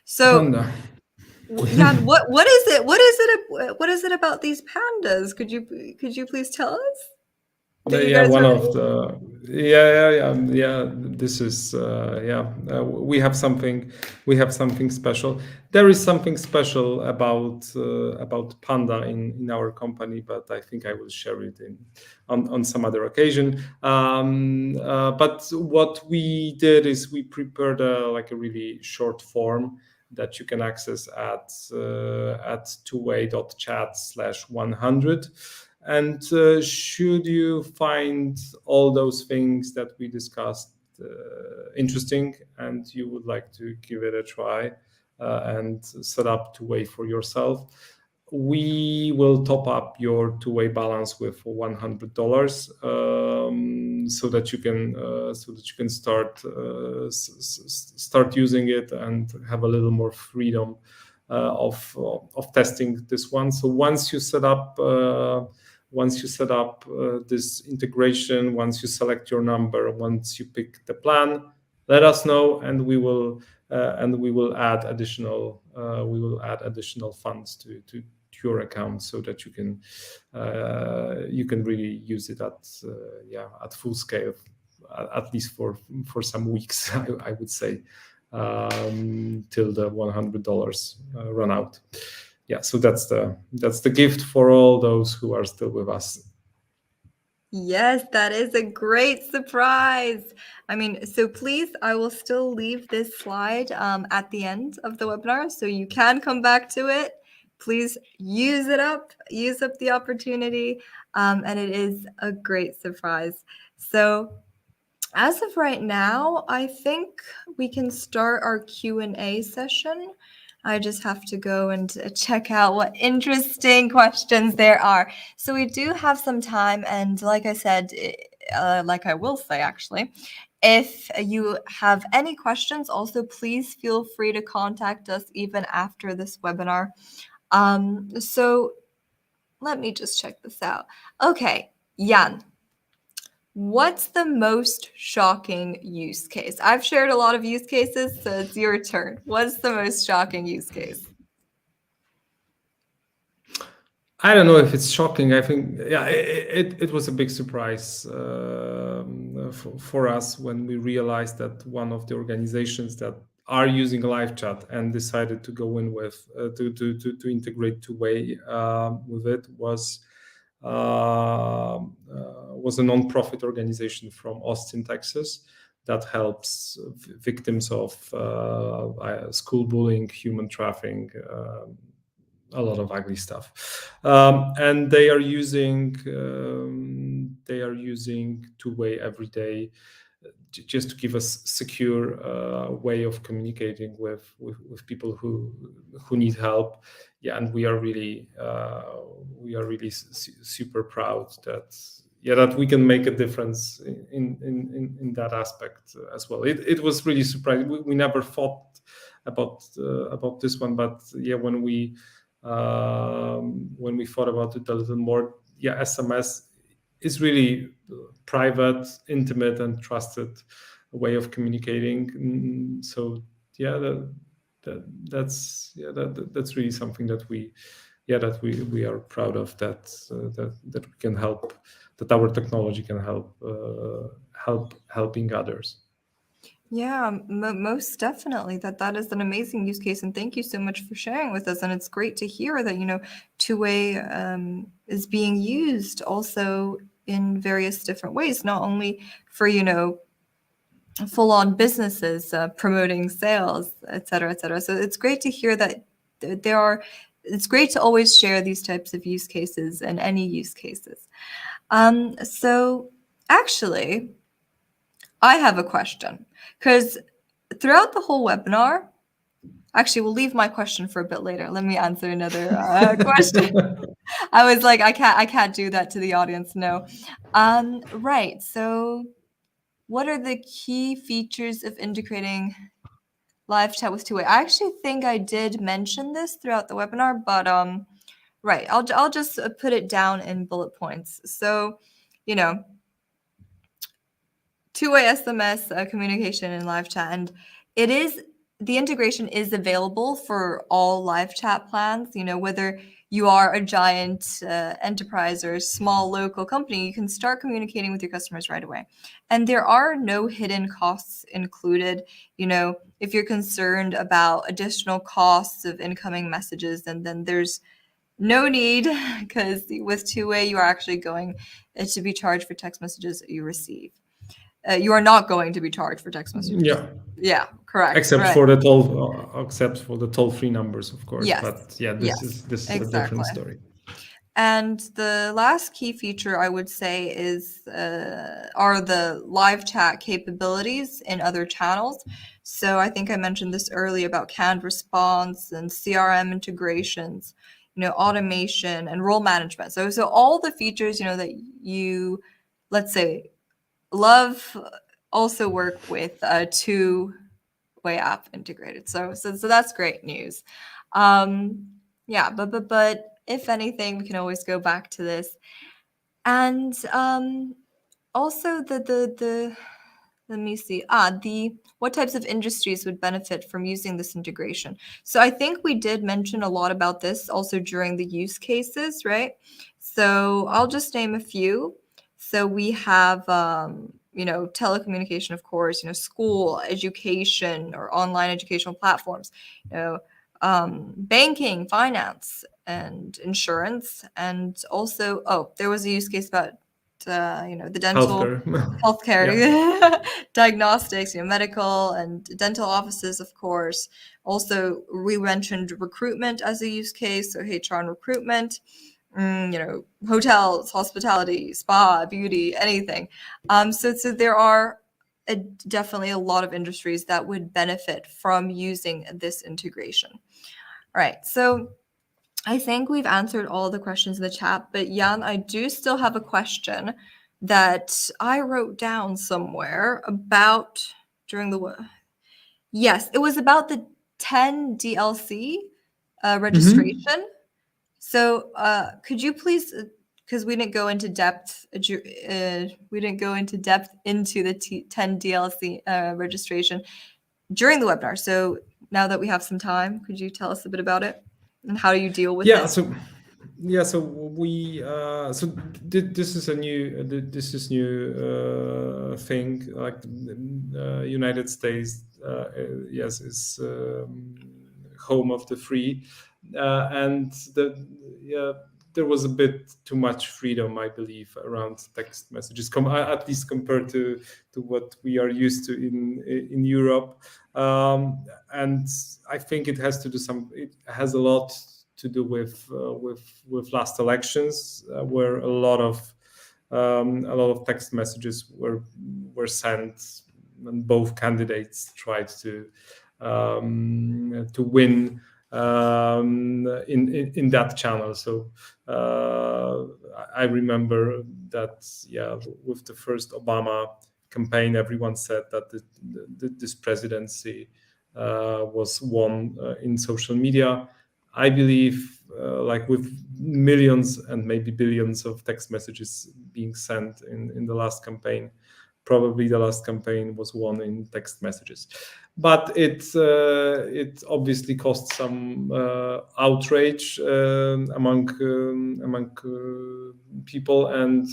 So Panda. Jan, what is it? What is it about these pandas? Could you please tell us? This is we have something special. There is something special about Panda in our company, but I think I will share it on some other occasion. But what we did is we prepared a really short form that you can access at twoway.chat/100. And should you find all those things that we discussed interesting, and you would like to give it a try and set up TwoWay for yourself, we will top up your two-way balance with $100 so that you can start using it and have a little more freedom of testing this one. So once you set up this integration, once you select your number, once you pick the plan, let us know, and we will add additional funds to your account so that you can really use it at full scale, at least for some weeks, I would say, till the $100 run out. Yeah, so that's the gift for all those who are still with us. Yes, that is a great surprise. I mean, so please, I will still leave this slide at the end of the webinar, so you can come back to it. Please use up the opportunity, and it is a great surprise. So as of right now, I think we can start our Q&A session. I just have to go and check out what interesting questions there are. So we do have some time, and like I said, like I will say actually, if you have any questions, also please feel free to contact us even after this webinar. So let me just check this out. Okay, Jan. What's the most shocking use case? I've shared a lot of use cases, so it's your turn. What's the most shocking use case? I don't know if it's shocking. I think, yeah, it was a big surprise for us when we realized that one of the organizations that are using live chat and decided to go in with to integrate TwoWay with it was a nonprofit organization from Austin, Texas, that helps victims of school bullying, human trafficking, a lot of ugly stuff, and they are using TwoWay every day, just to give us secure way of communicating with people who need help. Yeah, and we are really super proud that we can make a difference in that aspect as well. It was really surprising. We never thought about this one, but yeah, when we thought about it a little more, yeah, SMS is really private, intimate, and trusted way of communicating. So yeah, that's really something that we are proud of, that we can help, that our technology can helping others. Yeah, most definitely. That is an amazing use case, and thank you so much for sharing with us. And it's great to hear that TwoWay is being used also in various different ways, not only for full-on businesses promoting sales, et cetera, et cetera. So it's great to hear that it's great to always share these types of use cases and any use cases. So actually, I have a question, because throughout the whole webinar, actually, we'll leave my question for a bit later. Let me answer another question. I was like, I can't do that to the audience. No. Right. So what are the key features of integrating live chat with TwoWay? I actually think I did mention this throughout the webinar, but right. I'll just put it down in bullet points. So, TwoWay SMS communication and live chat, and the integration is available for all live chat plans. Whether you are a giant enterprise or a small local company, you can start communicating with your customers right away. And there are no hidden costs included. If you're concerned about additional costs of incoming messages, then there's no need, because with TwoWay, you are actually going to be charged for text messages that you receive. You are not going to be charged for text messages. Yeah, correct. Except right. for the toll-free numbers, of course. Yes. But yeah, this is exactly. A different story. And the last key feature I would say are the live chat capabilities in other channels. So I think I mentioned this earlier about canned response and CRM integrations. automation and role management. So all the features, that you, let's say, love also work with TwoWay app integrated. So that's great news. Yeah, but if anything, we can always go back to this. And also the let me see. What types of industries would benefit from using this integration? So I think we did mention a lot about this also during the use cases, right? So I'll just name a few. So we have, telecommunication, of course, school, education, or online educational platforms, banking, finance, and insurance. And also, there was a use case about, the dental healthcare, Yeah. diagnostics, medical and dental offices, of course. Also, we mentioned recruitment as a use case, so HR and recruitment, hotels, hospitality, spa, beauty, anything. So there are definitely a lot of industries that would benefit from using this integration. All right, so I think we've answered all the questions in the chat, but Jan, I do still have a question that I wrote down somewhere about yes, it was about the 10 DLC registration. So could you please, because we didn't go into depth, into the 10 DLC registration during the webinar. So now that we have some time, could you tell us a bit about it and how you deal with it? So we this is new thing, like United States yes is home of the free, and there was a bit too much freedom, I believe, around text messages, at least compared to what we are used to in Europe, and I think it has a lot to do with last elections, where a lot of text messages were sent, and both candidates tried to win in that channel. So I remember that, with the first Obama campaign, everyone said that this presidency was won in social media. I believe, like with millions and maybe billions of text messages being sent in the last campaign, probably the last campaign was won in text messages. But it obviously caused some outrage among people, and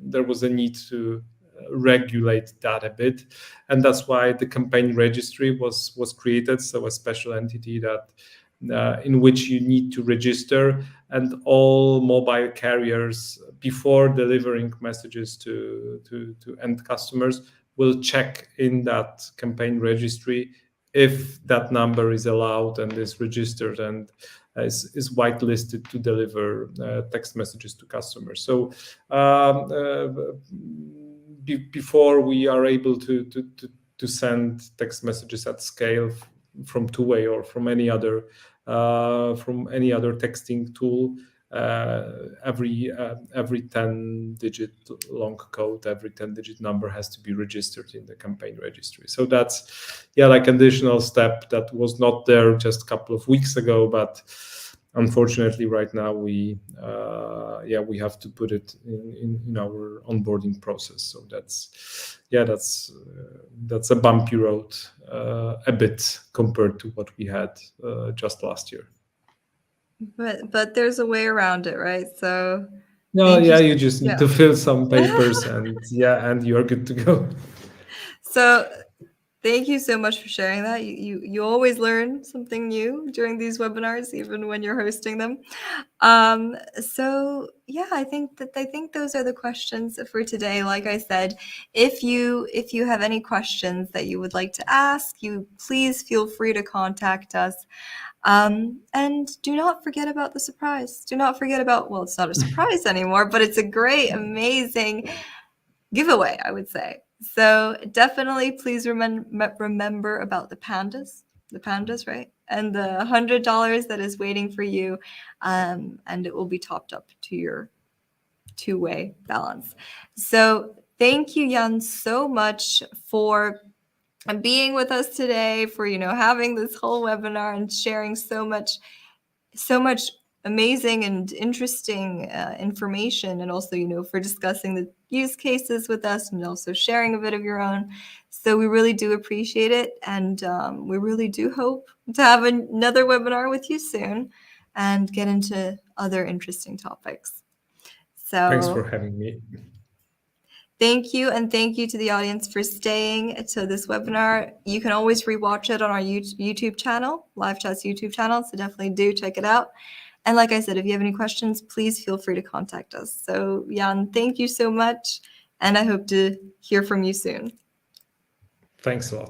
there was a need to regulate that a bit, and that's why the campaign registry was created. So a special entity that in which you need to register, and all mobile carriers, before delivering messages to end customers, will check in that campaign registry if that number is allowed and is registered and is whitelisted to deliver text messages to customers. So before we are able to send text messages at scale from TwoWay or from any other texting tool, every 10-digit long code, every 10-digit number has to be registered in the campaign registry. So that's like an additional step that was not there just a couple of weeks ago, but unfortunately right now we have to put it in our onboarding process. So that's a bumpy road a bit compared to what we had just last year. But there's a way around it, right? So you just need to fill some papers and you're good to go. So thank you so much for sharing that. You always learn something new during these webinars, even when you're hosting them. So I think those are the questions for today. Like I said, if you have any questions that you would like to ask, please feel free to contact us. And do not forget about the surprise. Do not forget about, well, it's not a surprise anymore, but it's a great, amazing giveaway, I would say. So definitely please remember about the pandas, right? and the $100 that is waiting for you, and it will be topped up to your TwoWay balance. So thank you, Jan, so much for being with us today, for having this whole webinar and sharing so much amazing and interesting information, and also for discussing the use cases with us and also sharing a bit of your own. So we really do appreciate it, and we really do hope to have another webinar with you soon and get into other interesting topics. So thanks for having me. thank you, and thank you to the audience for staying to this webinar. You can always rewatch it on our YouTube channel, Live Chat's YouTube channel, so definitely do check it out. And like I said, if you have any questions, please feel free to contact us. So Jan, thank you so much, and I hope to hear from you soon. Thanks a lot.